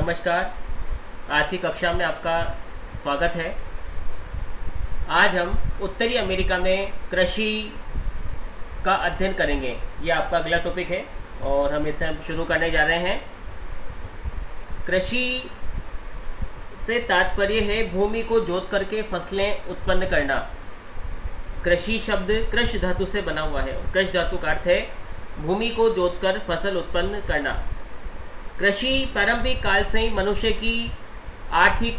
नमस्कार। आज की कक्षा में आपका स्वागत है। आज हम उत्तरी अमेरिका में कृषि का अध्ययन करेंगे। ये आपका अगला टॉपिक है और हम इसे शुरू करने जा रहे हैं। कृषि से तात्पर्य है भूमि को जोत करके फसलें उत्पन्न करना। कृषि शब्द कृष धातु से बना हुआ है। कृष धातु का अर्थ है भूमि को जोतकर फसल उत्पन्न करना। कृषि प्रारंभिक काल से ही मनुष्य की आर्थिक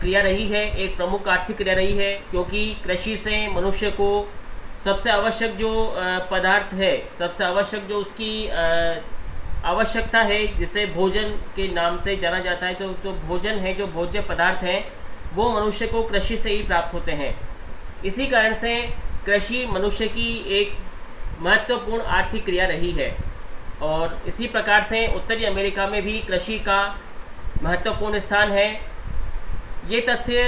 क्रिया रही है, एक प्रमुख आर्थिक क्रिया रही है, क्योंकि कृषि से मनुष्य को सबसे आवश्यक जो पदार्थ है, सबसे आवश्यक जो उसकी आवश्यकता है, जिसे भोजन के नाम से जाना जाता है, तो जो भोजन है, जो भोज्य पदार्थ हैं, वो मनुष्य को कृषि से ही प्राप्त होते हैं। इसी कारण से कृषि मनुष्य की एक महत्वपूर्ण आर्थिक क्रिया रही है और इसी प्रकार से उत्तरी अमेरिका में भी कृषि का महत्वपूर्ण स्थान है। ये तथ्य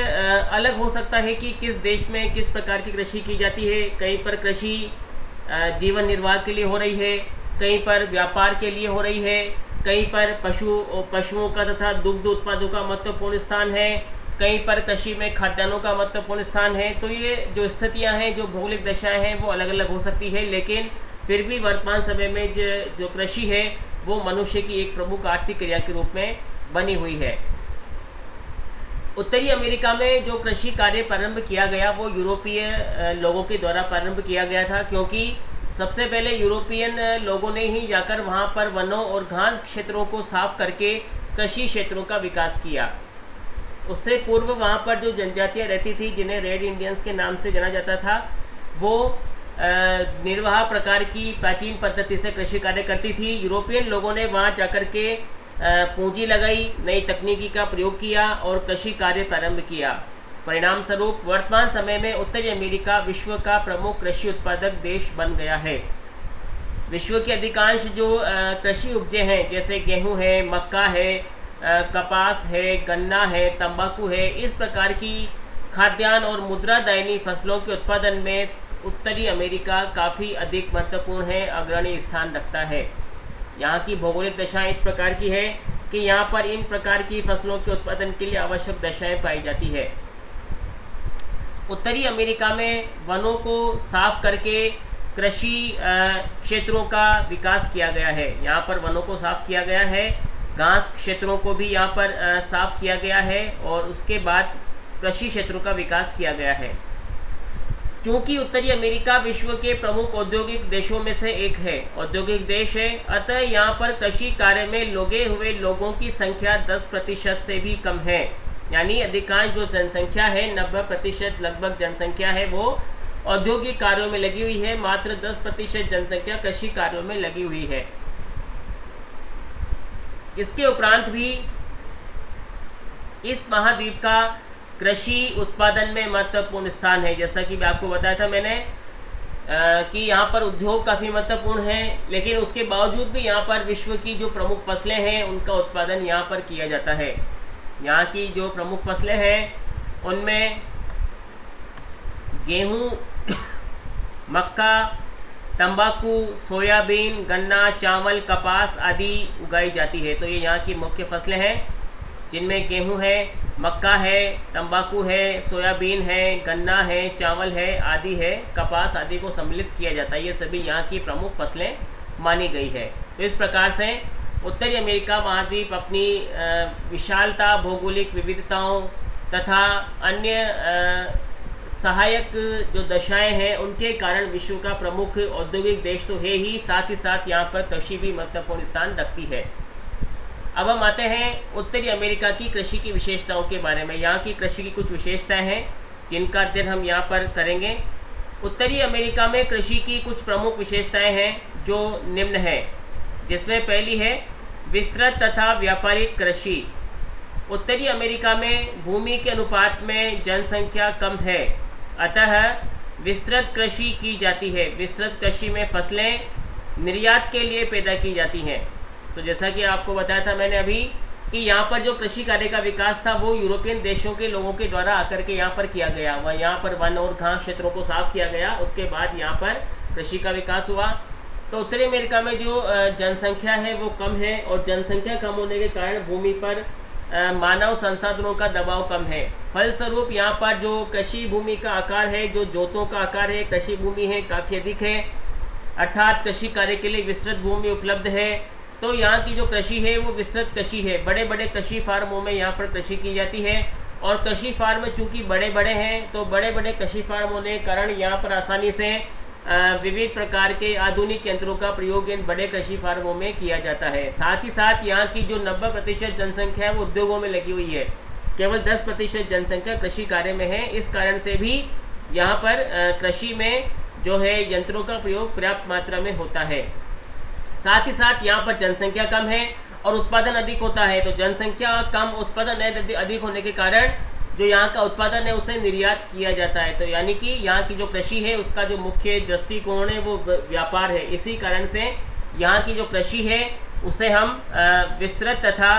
अलग हो सकता है कि किस देश में किस प्रकार की कृषि की जाती है। कहीं पर कृषि जीवन निर्वाह के लिए हो रही है, कहीं पर व्यापार के लिए हो रही है, कहीं पर पशुओं का तथा दुग्ध उत्पादों का महत्वपूर्ण स्थान है, कहीं पर कृषि में खाद्यान्नों का महत्वपूर्ण स्थान है। तो ये जो स्थितियां हैं, जो भौगोलिक दशाएं हैं, वो अलग अलग हो सकती है, लेकिन फिर भी वर्तमान समय में जो कृषि है वो मनुष्य की एक प्रमुख आर्थिक क्रिया के रूप में बनी हुई है। उत्तरी अमेरिका में जो कृषि कार्य प्रारंभ किया गया वो यूरोपीय लोगों के द्वारा प्रारंभ किया गया था, क्योंकि सबसे पहले यूरोपियन लोगों ने ही जाकर वहाँ पर वनों और घास क्षेत्रों को साफ करके कृषि क्षेत्रों का विकास किया। उससे पूर्व वहाँ पर जो जनजातियाँ रहती थी, जिन्हें रेड इंडियंस के नाम से जाना जाता था, वो निर्वाह प्रकार की प्राचीन पद्धति से कृषि कार्य करती थी। यूरोपियन लोगों ने वहाँ जाकर के पूंजी लगाई, नई तकनीकी का प्रयोग किया और कृषि कार्य प्रारंभ किया। परिणाम स्वरूप वर्तमान समय में उत्तरी अमेरिका विश्व का प्रमुख कृषि उत्पादक देश बन गया है। विश्व के अधिकांश जो कृषि उपजे हैं, जैसे गेहूं है, मक्का है, कपास है, गन्ना है, तंबाकू है, इस प्रकार की खाद्यान्न और मुद्रादायनी फसलों के उत्पादन में उत्तरी अमेरिका काफ़ी अधिक महत्वपूर्ण है, अग्रणी स्थान रखता है। यहाँ की भौगोलिक दशाएं इस प्रकार की है कि यहाँ पर इन प्रकार की फसलों के उत्पादन के लिए आवश्यक दशाएं पाई जाती है। उत्तरी अमेरिका में वनों को साफ करके कृषि क्षेत्रों का विकास किया गया है। यहाँ पर वनों को साफ किया गया है, घास क्षेत्रों को भी यहाँ पर साफ किया गया है और उसके बाद कृषि क्षेत्रों का विकास किया गया है। चूँकि उत्तरी अमेरिका विश्व के प्रमुख औद्योगिक देशों में से एक है, औद्योगिक देश है, अतः यहाँ पर कृषि कार्य में लगे हुए लोगों की संख्या 10% से भी कम है। यानी अधिकांश जो जनसंख्या है, 90% लगभग जनसंख्या है, वो औद्योगिक कार्यों में लगी हुई है। मात्र 10% जनसंख्या कृषि कार्यों में लगी हुई है। इसके उपरांत भी इस महाद्वीप का कृषि उत्पादन में महत्वपूर्ण स्थान है। जैसा कि मैं आपको बताया था मैंने कि यहाँ पर उद्योग काफ़ी महत्वपूर्ण है, लेकिन उसके बावजूद भी यहाँ पर विश्व की जो प्रमुख फसलें हैं उनका उत्पादन यहाँ पर किया जाता है। यहाँ की जो प्रमुख फसलें हैं उनमें गेहूँ, मक्का, तंबाकू, सोयाबीन, गन्ना, चावल, कपास आदि उगाई जाती है। तो ये यहाँ की मुख्य फसलें हैं, जिनमें गेहूं है, मक्का है, तंबाकू है, सोयाबीन है, गन्ना है, चावल है, आदि है, कपास आदि को सम्मिलित किया जाता है। ये सभी यहाँ की प्रमुख फसलें मानी गई है। तो इस प्रकार से उत्तरी अमेरिका महाद्वीप अपनी विशालता, भौगोलिक विविधताओं तथा अन्य सहायक जो दशाएं हैं उनके कारण विश्व का प्रमुख औद्योगिक देश तो है ही, साथ ही साथ यहाँ पर कृषि भी महत्वपूर्ण स्थान रखती है। अब हम आते हैं उत्तरी अमेरिका की कृषि की विशेषताओं के बारे में। यहाँ की कृषि की कुछ विशेषताएं हैं जिनका अध्ययन हम यहाँ पर करेंगे। उत्तरी अमेरिका में कृषि की कुछ प्रमुख विशेषताएं हैं जो निम्न है, जिसमें पहली है विस्तृत तथा व्यापारिक कृषि। उत्तरी अमेरिका में भूमि के अनुपात में जनसंख्या कम है, अतः विस्तृत कृषि की जाती है। विस्तृत कृषि में फसलें निर्यात के लिए पैदा की जाती हैं। तो जैसा कि आपको बताया था मैंने अभी कि यहाँ पर जो कृषि कार्य का विकास था वो यूरोपियन देशों के लोगों के द्वारा आकर के यहाँ पर किया गया। वह यहाँ पर वन और घास क्षेत्रों को साफ किया गया, उसके बाद यहाँ पर कृषि का विकास हुआ। तो उत्तरी अमेरिका में जो जनसंख्या है वो कम है, और जनसंख्या कम होने के कारण भूमि पर मानव संसाधनों का दबाव कम है। फलस्वरूप यहाँ पर जो कृषि भूमि का आकार है, जो जोतों का आकार है, कृषि भूमि है काफ़ी अधिक है, अर्थात कृषि कार्य के लिए विस्तृत भूमि उपलब्ध है। तो यहाँ की जो कृषि है वो विस्तृत कृषि है, बड़े बड़े कृषि फार्मों में यहाँ पर कृषि की जाती है। और कृषि फार्म चूँकि बड़े बड़े हैं, तो बड़े बड़े कृषि फार्म होने के कारण यहाँ पर आसानी से विविध प्रकार के आधुनिक यंत्रों का प्रयोग इन बड़े कृषि फार्मों में किया जाता है। साथ ही साथ यहाँ की जो 90% जनसंख्या है वो उद्योगों में लगी हुई है, केवल 10% जनसंख्या कृषि कार्य में है। इस कारण से भी यहाँ पर कृषि में जो है यंत्रों का प्रयोग पर्याप्त मात्रा में होता है। साथ ही साथ यहाँ पर जनसंख्या कम है और उत्पादन अधिक होता है। तो जनसंख्या कम, उत्पादन अधिक होने के कारण जो यहाँ का उत्पादन है उसे निर्यात किया जाता है। तो यानी कि यहाँ की जो कृषि है उसका जो मुख्य दृष्टिकोण है वो व्यापार है। इसी कारण से यहाँ की जो कृषि है उसे हम विस्तृत तथा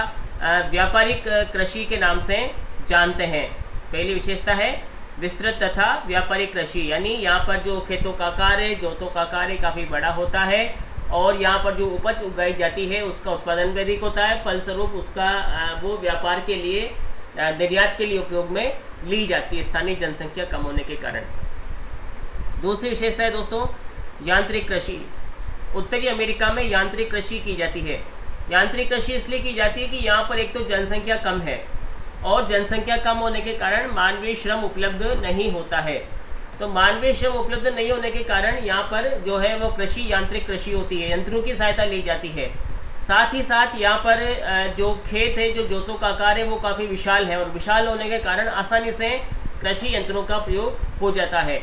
व्यापारिक कृषि के नाम से जानते हैं। पहली विशेषता है विस्तृत तथा व्यापारिक कृषि, यानी यहाँ पर जो खेतों का आकार है, जोतों का आकार है काफ़ी बड़ा होता है, और यहाँ पर जो उपज उगाई जाती है उसका उत्पादन भी अधिक होता है। फलस्वरूप उसका वो व्यापार के लिए, निर्यात के लिए उपयोग में ली जाती है, स्थानीय जनसंख्या कम होने के कारण। दूसरी विशेषता है दोस्तों यांत्रिक कृषि। उत्तरी अमेरिका में यांत्रिक कृषि की जाती है। यांत्रिक कृषि इसलिए की जाती है कि यहाँ पर एक तो जनसंख्या कम है, और जनसंख्या कम होने के कारण मानवीय श्रम उपलब्ध नहीं होता है। तो मानवीय श्रम उपलब्ध नहीं होने के कारण यहाँ पर जो है वो कृषि यांत्रिक कृषि होती है, यंत्रों की सहायता ली जाती है। साथ ही साथ यहाँ पर जो खेत है, जो जोतों का आकार है वो काफ़ी विशाल है, और विशाल होने के कारण आसानी से कृषि यंत्रों का प्रयोग हो जाता है।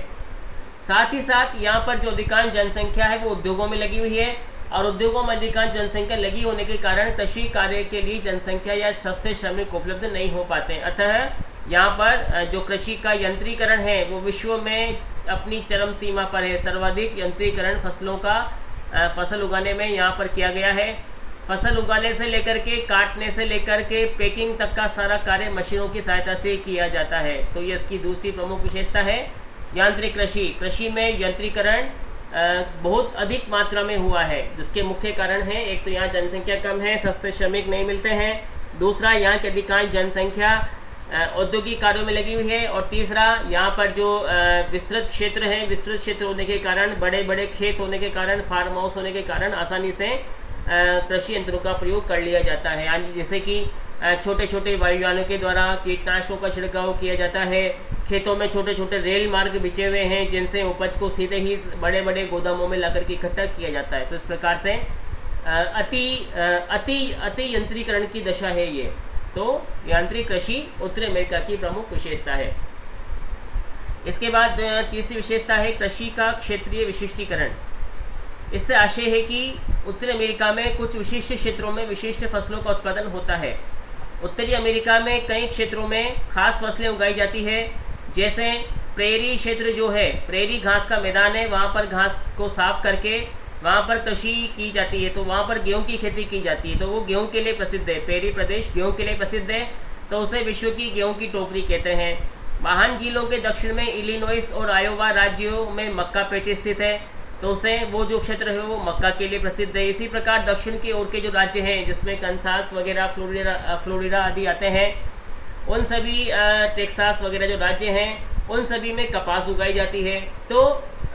साथ ही साथ यहाँ पर जो अधिकांश जनसंख्या है वो उद्योगों में लगी हुई है, और उद्योगों में अधिकांश जनसंख्या लगी होने के कारण कृषि कार्य के लिए जनसंख्या या सस्ते श्रमिक उपलब्ध नहीं हो पाते। अतः यहाँ पर जो कृषि का यंत्रीकरण है वो विश्व में अपनी चरम सीमा पर है। सर्वाधिक यंत्रीकरण फसल उगाने में यहाँ पर किया गया है। फसल उगाने से लेकर के, काटने से लेकर के पैकिंग तक का सारा कार्य मशीनों की सहायता से किया जाता है। तो ये इसकी दूसरी प्रमुख विशेषता है यांत्रिक कृषि। कृषि में यंत्रीकरण बहुत अधिक मात्रा में हुआ है, जिसके मुख्य कारण हैं, एक तो यहाँ जनसंख्या कम है, सस्ते श्रमिक नहीं मिलते हैं, दूसरा यहाँ की अधिकांश जनसंख्या औद्योगिक कार्यों में लगी हुई है, और तीसरा यहाँ पर जो विस्तृत क्षेत्र है, विस्तृत क्षेत्र होने के कारण, बड़े बड़े खेत होने के कारण, फार्म हाउस होने के कारण आसानी से कृषि यंत्रों का प्रयोग कर लिया जाता है। यानी जैसे कि छोटे छोटे वायुयानों के द्वारा कीटनाशकों का छिड़काव किया जाता है। खेतों में छोटे छोटे रेल मार्ग बिछे हुए हैं जिनसे उपज को सीधे ही बड़े बड़े गोदामों में लाकर के इकट्ठा किया जाता है। तो इस प्रकार से अति यंत्रीकरण की दशा है ये। तो यांत्रिक कृषि उत्तरी अमेरिका की प्रमुख विशेषता है। इसके बाद तीसरी विशेषता है कृषि का क्षेत्रीय विशिष्टीकरण। इससे आशय है कि उत्तरी अमेरिका में कुछ विशिष्ट क्षेत्रों में विशिष्ट फसलों का उत्पादन होता है। उत्तरी अमेरिका में कई क्षेत्रों में खास फसलें उगाई जाती है, जैसे प्रेरी क्षेत्र जो है, प्रेरी घास का मैदान है, वहाँ पर घास को साफ करके वहाँ पर कृषि की जाती है। तो वहाँ पर गेहूं की खेती की जाती है, तो वो गेहूं के लिए प्रसिद्ध है। प्रेरी प्रदेश गेहूं के लिए प्रसिद्ध है, तो उसे विश्व की गेहूं की टोकरी कहते हैं। महान झीलों के दक्षिण में इलिनॉइस और आयोवा राज्यों में मक्का पेटी स्थित है, तो उसे वो जो क्षेत्र है वो मक्का के लिए प्रसिद्ध है। इसी प्रकार दक्षिण की ओर के जो राज्य हैं, जिसमें कंसास वगैरह, फ्लोरिडा आदि आते हैं, उन सभी टेक्सास वगैरह जो राज्य हैं उन सभी में कपास उगाई जाती है। तो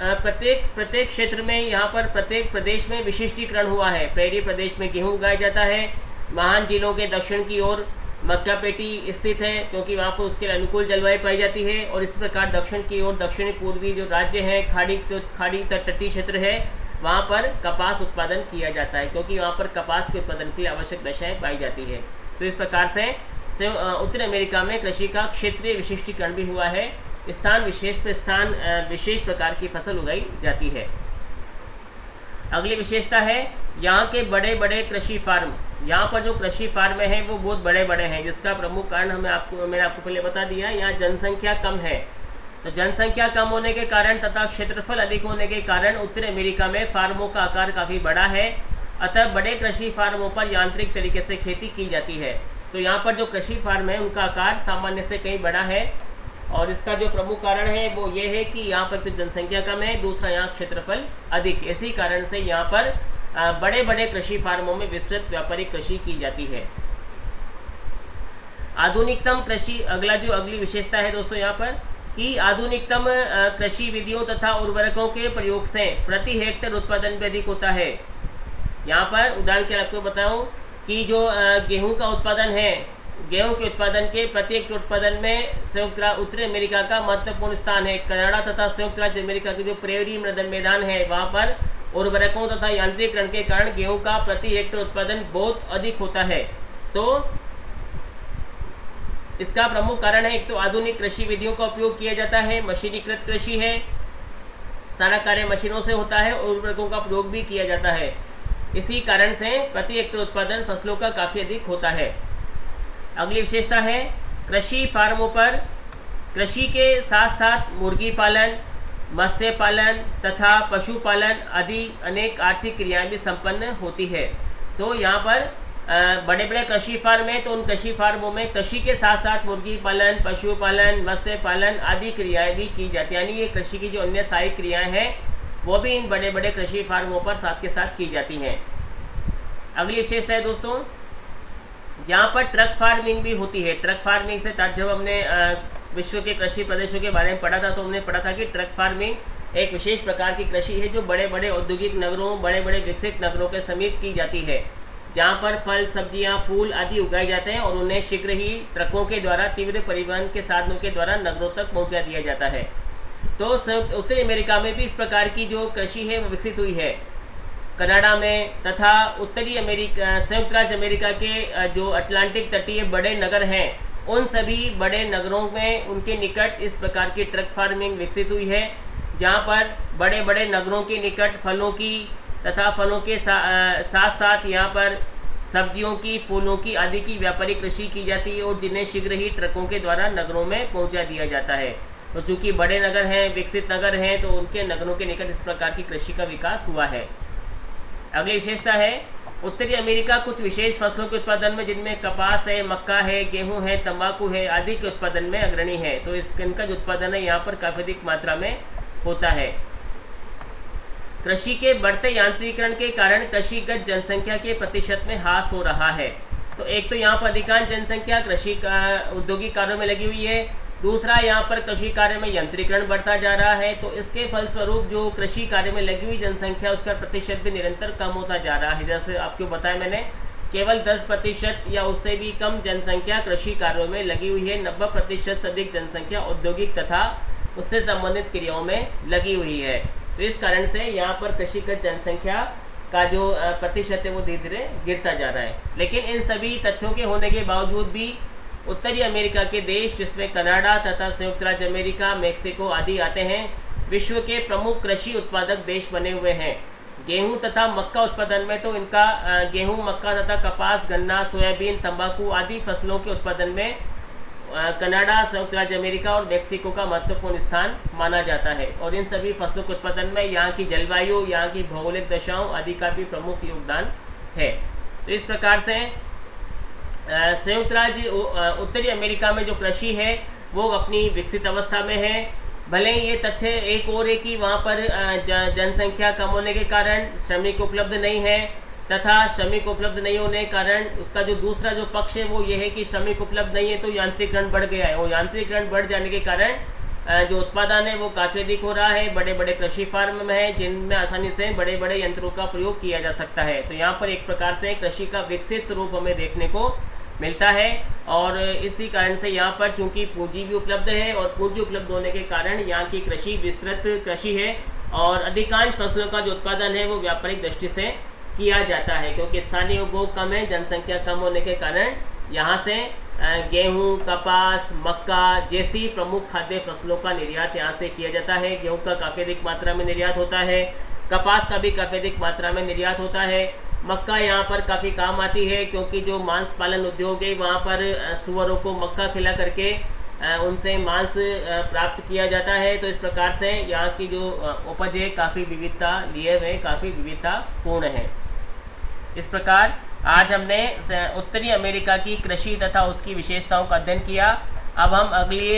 प्रत्येक क्षेत्र में, यहाँ पर प्रत्येक प्रदेश में विशिष्टीकरण हुआ है। प्रेरी प्रदेश में गेहूँ उगाया जाता है, महान झीलों के दक्षिण की ओर मक्का पेटी स्थित है क्योंकि वहाँ पर उसके अनुकूल जलवायु पाई जाती है, और इस प्रकार दक्षिण की ओर दक्षिणी पूर्वी जो राज्य हैं, खाड़ी तटीय क्षेत्र है, वहाँ पर कपास उत्पादन किया जाता है क्योंकि वहाँ पर कपास के उत्पादन के लिए आवश्यक दशाएँ पाई जाती है। तो इस प्रकार से उत्तरी अमेरिका में कृषि का क्षेत्रीय विशिष्टीकरण भी हुआ है। स्थान विशेष पर स्थान विशेष प्रकार की फसल उगाई जाती है। अगली विशेषता है यहाँ के बड़े बड़े कृषि फार्म। यहाँ पर जो कृषि फार्म है वो बहुत बड़े बड़े हैं, जिसका प्रमुख कारण मैंने आपको पहले बता दिया। यहाँ जनसंख्या कम है, तो जनसंख्या कम होने के कारण तथा क्षेत्रफल अधिक होने के कारण उत्तरी अमेरिका में फार्मों का आकार काफ़ी बड़ा है। अतः बड़े कृषि फार्मों पर यांत्रिक तरीके से खेती की जाती है। तो यहाँ पर जो कृषि फार्म है उनका आकार सामान्य से कहीं बड़ा है, और इसका जो प्रमुख कारण है वो ये है कि यहाँ पर तो जनसंख्या कम है, दूसरा यहाँ क्षेत्रफल अधिक, इसी कारण से यहाँ पर बड़े बड़े कृषि फार्मों में विस्तृत व्यापारिक कृषि की जाती है। आधुनिकतम कृषि, अगली विशेषता है दोस्तों यहाँ पर कि आधुनिकतम कृषि विधियों तथा उर्वरकों के प्रयोग से प्रति हेक्टेयर उत्पादन भी अधिक होता है। यहाँ पर उदाहरण के लिए आपको बताऊँ कि जो गेहूं का उत्पादन है, गेहूं के उत्पादन के प्रत्येक उत्पादन में संयुक्त उत्तरी अमेरिका का महत्वपूर्ण स्थान है। कनाडा तथा संयुक्त राज्य अमेरिका के जो प्रेरी मैदान है वहाँ पर उर्वरकों तथा यांत्रिकरण के कारण गेहूं का प्रति हेक्टेयर उत्पादन बहुत अधिक होता है। तो इसका प्रमुख कारण है, एक तो आधुनिक कृषि विधियों का उपयोग किया जाता है, मशीनीकृत कृषि है, सारा कार्य मशीनों से होता है, उर्वरकों का प्रयोग भी किया जाता है। इसी कारण से प्रति हेक्टेयर उत्पादन फसलों का काफ़ी अधिक होता है। अगली विशेषता है कृषि फार्मों पर कृषि के साथ साथ मुर्गी पालन, मत्स्य पालन तथा पशुपालन आदि अनेक आर्थिक क्रियाएं भी संपन्न होती है। तो यहाँ पर बड़े बड़े कृषि फार्म हैं, तो उन कृषि फार्मों में कृषि के साथ साथ मुर्गी पालन, पशुपालन, मत्स्य पालन आदि क्रियाएं भी की जाती हैं, यानी ये कृषि की जो अन्य सहायक क्रियाएं हैं वो भी इन बड़े बड़े कृषि फार्मों पर साथ के साथ की जाती हैं। अगली विशेषता है दोस्तों, यहाँ पर ट्रक फार्मिंग भी होती है। ट्रक फार्मिंग से जब हमने विश्व के कृषि प्रदेशों के बारे में पढ़ा था तो हमने पढ़ा था कि ट्रक फार्मिंग एक विशेष प्रकार की कृषि है जो बड़े बड़े औद्योगिक नगरों, बड़े बड़े विकसित नगरों के समीप की जाती है, जहाँ पर फल, सब्जियाँ, फूल आदि उगाए जाते हैं और उन्हें शीघ्र ही ट्रकों के द्वारा तीव्र परिवहन के साधनों के द्वारा नगरों तक पहुँचा दिया जाता है। तो संयुक्त उत्तरी अमेरिका में भी इस प्रकार की जो कृषि है वो विकसित हुई है। कनाडा में तथा उत्तरी अमेरिका, संयुक्त राज्य अमेरिका के जो अटलांटिक तटीय बड़े नगर हैं उन सभी बड़े नगरों में उनके निकट इस प्रकार की ट्रक फार्मिंग विकसित हुई है, जहाँ पर बड़े बड़े नगरों के निकट फलों की तथा फलों के साथ साथ यहाँ पर सब्जियों की, फूलों की आदि की व्यापारिक कृषि की जाती है और जिन्हें शीघ्र ही ट्रकों के द्वारा नगरों में पहुँचा दिया जाता है। तो चूँकि बड़े नगर हैं, विकसित नगर हैं, तो उनके नगरों के निकट इस प्रकार की कृषि का विकास हुआ है। अगली विशेषता है उत्तरी अमेरिका कुछ विशेष फसलों के उत्पादन में, जिनमें कपास है, मक्का है, गेहूं है, तंबाकू है आदि के उत्पादन में अग्रणी है। तो इनका जो उत्पादन है यहाँ पर काफ़ी अधिक मात्रा में होता है। कृषि के बढ़ते यांत्रिकरण के कारण कृषिगत जनसंख्या के प्रतिशत में ह्रास हो रहा है। तो एक तो यहाँ पर अधिकांश जनसंख्या कृषि का औद्योगिक कार्यों में लगी हुई है, दूसरा यहाँ पर कृषि कार्य में यंत्रीकरण बढ़ता जा रहा है। तो इसके फलस्वरूप जो कृषि कार्य में लगी हुई जनसंख्या उसका प्रतिशत भी निरंतर कम होता जा रहा है। जैसे आपको बताया मैंने, केवल 10% या उससे भी कम जनसंख्या कृषि कार्यों में लगी हुई है, 90% से अधिक जनसंख्या औद्योगिक तथा उससे संबंधित क्रियाओं में लगी हुई है। तो इस कारण से यहाँ पर कृषिगत जनसंख्या का जो प्रतिशत है वो धीरे धीरे गिरता जा रहा है। लेकिन इन सभी तथ्यों के होने के बावजूद भी उत्तरी अमेरिका के देश, जिसमें कनाडा तथा संयुक्त राज्य अमेरिका, मेक्सिको आदि आते हैं, विश्व के प्रमुख कृषि उत्पादक देश बने हुए हैं। गेहूं तथा मक्का उत्पादन में तो इनका गेहूं, मक्का तथा कपास, गन्ना, सोयाबीन, तंबाकू आदि फसलों के उत्पादन में कनाडा, संयुक्त राज्य अमेरिका और मेक्सिको का महत्वपूर्ण स्थान माना जाता है। और इन सभी फसलों के उत्पादन में यहाँ की जलवायु, यहाँ की भौगोलिक दशाओं आदि का भी प्रमुख योगदान है। तो इस प्रकार से संयुक्त राज्य उत्तरी अमेरिका में जो कृषि है वो अपनी विकसित अवस्था में है। भले ही ये तथ्य एक और है कि वहाँ पर जनसंख्या कम होने के कारण श्रमिक उपलब्ध नहीं है, तथा श्रमिक उपलब्ध नहीं होने के कारण उसका जो दूसरा जो पक्ष है वो ये है कि श्रमिक उपलब्ध नहीं है तो यांत्रिकरण बढ़ गया है, और यांत्रिकरण बढ़ जाने के कारण जो उत्पादन है वो काफ़ी अधिक हो रहा है। बड़े बड़े कृषि फार्म में है जिनमें आसानी से बड़े बड़े यंत्रों का प्रयोग किया जा सकता है। तो यहाँ पर एक प्रकार से कृषि का विकसित स्वरूप हमें देखने को मिलता है। और इसी कारण से यहाँ पर चूंकि पूंजी भी उपलब्ध है और पूंजी उपलब्ध होने के कारण यहाँ की कृषि विस्तृत कृषि है और अधिकांश फसलों का जो उत्पादन है वो व्यापारिक दृष्टि से किया जाता है, क्योंकि स्थानीय उपभोग कम है, जनसंख्या कम होने के कारण यहाँ से गेहूं, कपास, मक्का जैसी प्रमुख खाद्य फसलों का निर्यात यहाँ से किया जाता है। गेहूं का काफ़ी अधिक मात्रा में निर्यात होता है, कपास का भी काफ़ी अधिक मात्रा में निर्यात होता है। मक्का यहाँ पर काफ़ी काम आती है क्योंकि जो मांस पालन उद्योग है वहाँ पर सुअरों को मक्का खिला करके उनसे मांस प्राप्त किया जाता है। तो इस प्रकार से यहाँ की जो उपज है काफ़ी विविधता लिए हुए, काफ़ी विविधतापूर्ण है। इस प्रकार आज हमने उत्तरी अमेरिका की कृषि तथा उसकी विशेषताओं का अध्ययन किया। अब हम अगली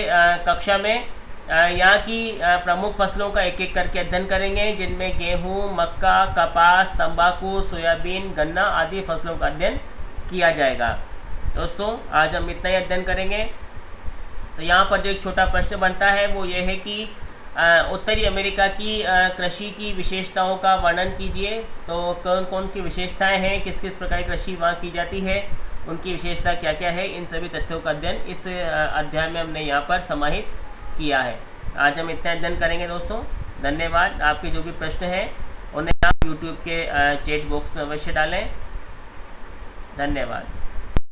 कक्षा में यहाँ की प्रमुख फसलों का एक एक करके अध्ययन करेंगे, जिनमें गेहूँ, मक्का, कपास, तंबाकू, सोयाबीन, गन्ना आदि फसलों का अध्ययन किया जाएगा। दोस्तों आज हम इतना ही अध्ययन करेंगे। तो यहाँ पर जो एक छोटा प्रश्न बनता है वो ये है कि उत्तरी अमेरिका की कृषि की विशेषताओं का वर्णन कीजिए। तो कौन कौन की विशेषताएं हैं, किस किस प्रकार की कृषि वहाँ की जाती है, उनकी विशेषता क्या क्या है, इन सभी तथ्यों का अध्ययन इस अध्याय में हमने यहाँ पर समाहित किया है। आज हम इतना अध्ययन करेंगे दोस्तों। धन्यवाद। आपके जो भी प्रश्न हैं उन्हें आप यूट्यूब के चैट बॉक्स में अवश्य डालें। धन्यवाद।